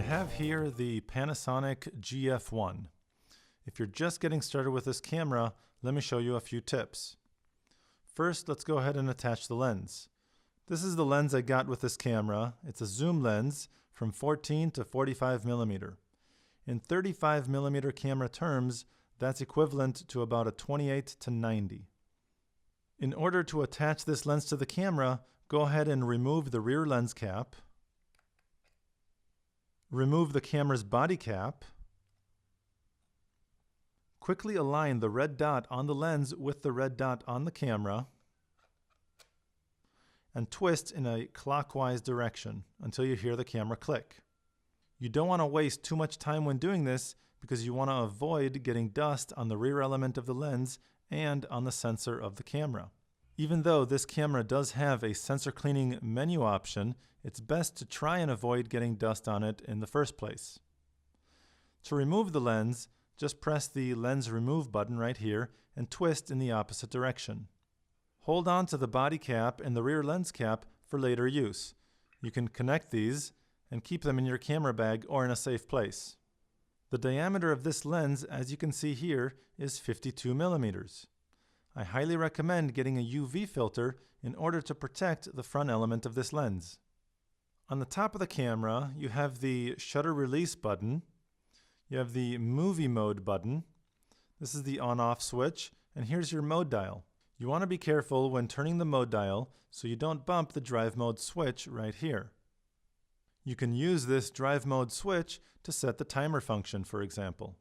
have here the Panasonic GF1. If you're just getting started with this camera, let me show you a few tips. First, let's go ahead and attach the lens. This is the lens I got with this camera. It's a zoom lens from 14 to 45 millimeter. In 35 millimeter camera terms, that's equivalent to about a 28 to 90. In order to attach this lens to the camera, go ahead and remove the rear lens cap. Remove the camera's body cap. Quickly align the red dot on the lens with the red dot on the camera and twist in a clockwise direction until you hear the camera click. You don't want to waste too much time when doing this because you want to avoid getting dust on the rear element of the lens and on the sensor of the camera. Even though this camera does have a sensor cleaning menu option, it's best to try and avoid getting dust on it in the first place. To remove the lens, just press the lens remove button right here and twist in the opposite direction. Hold on to the body cap and the rear lens cap for later use. You can connect these and keep them in your camera bag or in a safe place. The diameter of this lens, as you can see here, is 52 millimeters. I highly recommend getting a UV filter in order to protect the front element of this lens. On the top of the camera, you have the shutter release button. You have the movie mode button. This is the on-off switch, and here's your mode dial. You want to be careful when turning the mode dial so you don't bump the drive mode switch right here. You can use this drive mode switch to set the timer function, for example.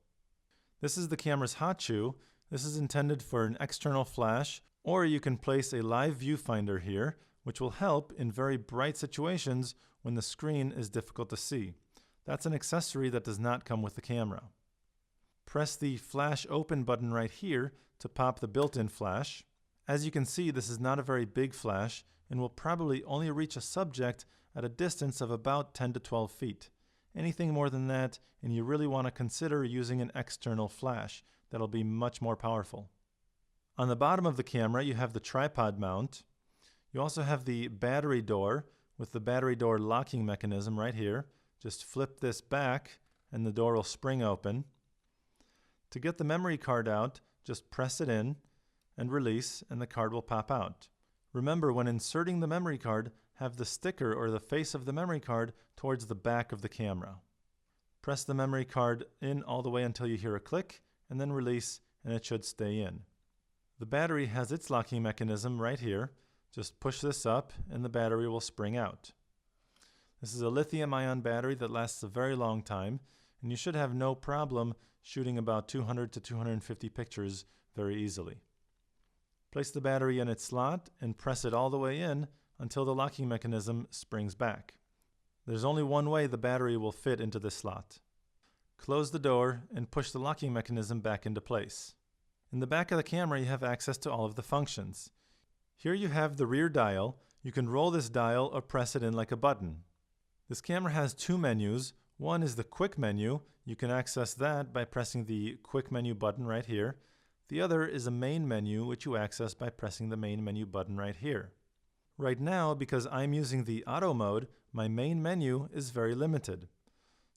This is the camera's hot shoe. This is intended for an external flash, or you can place a live viewfinder here, which will help in very bright situations when the screen is difficult to see. That's an accessory that does not come with the camera. Press the flash open button right here to pop the built-in flash. As you can see, this is not a very big flash and will probably only reach a subject at a distance of about 10 to 12 feet. Anything more than that, and you really want to consider using an external flash. That'll be much more powerful. On the bottom of the camera, you have the tripod mount. You also have the battery door with the battery door locking mechanism right here. Just flip this back and the door will spring open. To get the memory card out, just press it in and release and the card will pop out. Remember, when inserting the memory card, have the sticker or the face of the memory card towards the back of the camera. Press the memory card in all the way until you hear a click and then release and it should stay in. The battery has its locking mechanism right here. Just push this up and the battery will spring out. This is a lithium-ion battery that lasts a very long time, and you should have no problem shooting about 200 to 250 pictures very easily. Place the battery in its slot and press it all the way in until the locking mechanism springs back. There's only one way the battery will fit into this slot. Close the door and push the locking mechanism back into place. In the back of the camera, you have access to all of the functions. Here you have the rear dial. You can roll this dial or press it in like a button. This camera has two menus. One is the quick menu. You can access that by pressing the quick menu button right here. The other is a main menu, which you access by pressing the main menu button right here. Right now, because I'm using the auto mode, my main menu is very limited.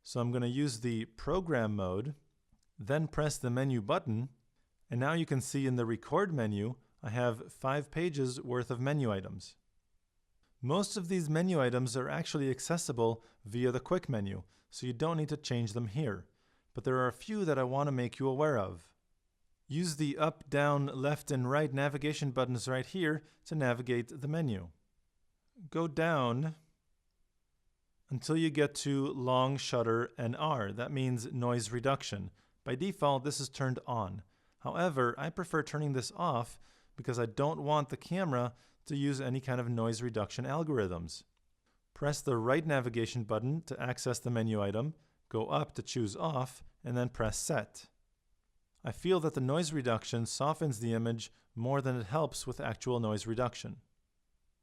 So I'm going to use the program mode, then press the menu button, and now you can see in the record menu, I have 5 pages worth of menu items. Most of these menu items are actually accessible via the quick menu, so you don't need to change them here. But there are a few that I want to make you aware of. Use the up, down, left, and right navigation buttons right here to navigate the menu. Go down until you get to long shutter NR. That means noise reduction. By default, this is turned on. However, I prefer turning this off because I don't want the camera to use any kind of noise reduction algorithms. Press the right navigation button to access the menu item, go up to choose off, and then press set. I feel that the noise reduction softens the image more than it helps with actual noise reduction.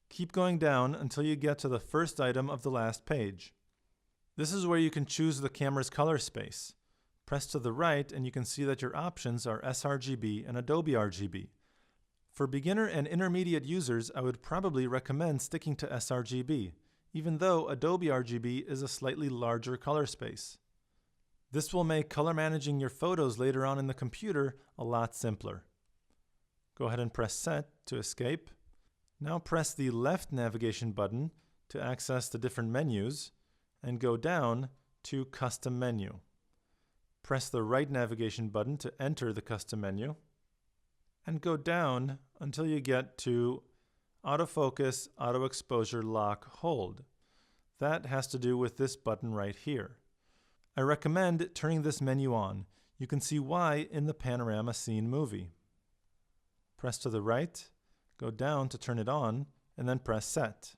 Keep going down until you get to the first item of the last page. This is where you can choose the camera's color space. Press to the right and you can see that your options are sRGB and Adobe RGB. For beginner and intermediate users, I would probably recommend sticking to sRGB. even though Adobe RGB is a slightly larger color space. This will make color managing your photos later on in the computer a lot simpler. Go ahead and press Set to escape. Now press the left navigation button to access the different menus and go down to Custom Menu. Press the right navigation button to enter the custom menu and go down until you get to Autofocus, Auto Exposure, Lock, Hold. That has to do with this button right here. I recommend turning this menu on. You can see why in the Panorama Scene movie. Press to the right, go down to turn it on, and then press Set.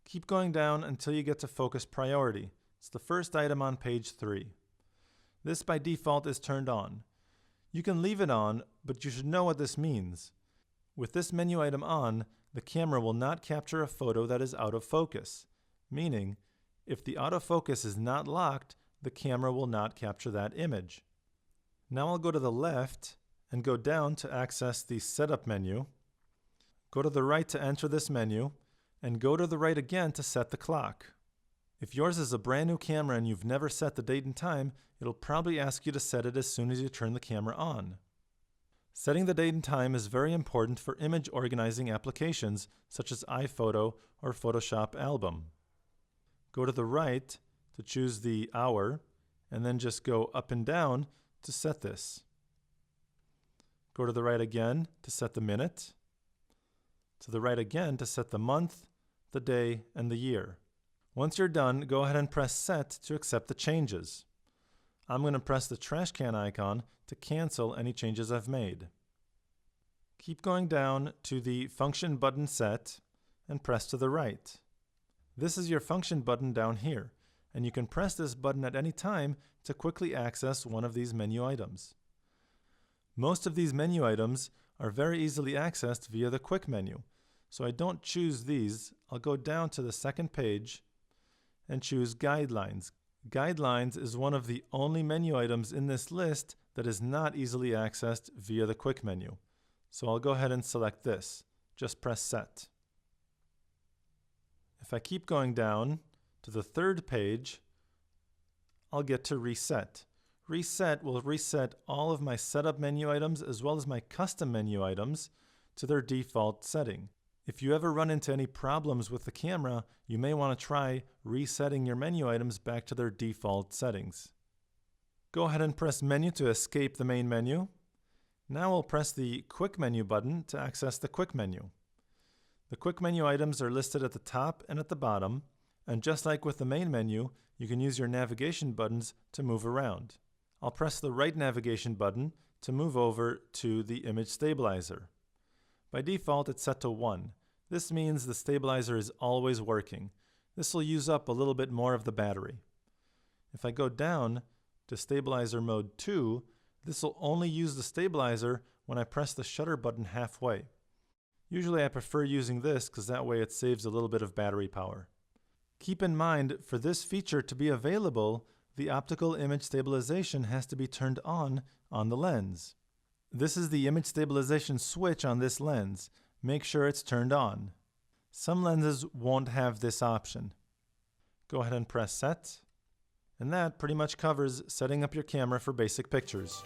Keep going down until you get to Focus Priority. It's the first item on page 3. This by default is turned on. You can leave it on, but you should know what this means. With this menu item on, the camera will not capture a photo that is out of focus, meaning if the autofocus is not locked, the camera will not capture that image. Now I'll go to the left and go down to access the Setup menu. Go to the right to enter this menu, and go to the right again to set the clock. If yours is a brand new camera and you've never set the date and time, it'll probably ask you to set it as soon as you turn the camera on. Setting the date and time is very important for image organizing applications such as iPhoto or Photoshop Album. Go to the right to choose the hour, and then just go up and down to set this. Go to the right again to set the minute. To the right again to set the month, the day, and the year. Once you're done, go ahead and press Set to accept the changes. I'm going to press the trash can icon to cancel any changes I've made. Keep going down to the Function button set and press to the right. This is your Function button down here, and you can press this button at any time to quickly access one of these menu items. Most of these menu items are very easily accessed via the Quick menu, so I don't choose these. I'll go down to the second page and choose Guidelines. Guidelines is one of the only menu items in this list that is not easily accessed via the Quick menu. So I'll go ahead and select this. Just press Set. If I keep going down to the third page, I'll get to Reset. Reset will reset all of my setup menu items as well as my custom menu items to their default setting. If you ever run into any problems with the camera, you may want to try resetting your menu items back to their default settings. Go ahead and press Menu to escape the main menu. Now we'll press the Quick menu button to access the Quick menu. The Quick menu items are listed at the top and at the bottom, and just like with the main menu, you can use your navigation buttons to move around. I'll press the right navigation button to move over to the image stabilizer. By default, it's set to 1. This means the stabilizer is always working. This will use up a little bit more of the battery. If I go down to stabilizer mode 2, this will only use the stabilizer when I press the shutter button halfway. Usually I prefer using this because that way it saves a little bit of battery power. Keep in mind, for this feature to be available, the optical image stabilization has to be turned on the lens. This is the image stabilization switch on this lens. Make sure it's turned on. Some lenses won't have this option. Go ahead and press Set, and that pretty much covers setting up your camera for basic pictures.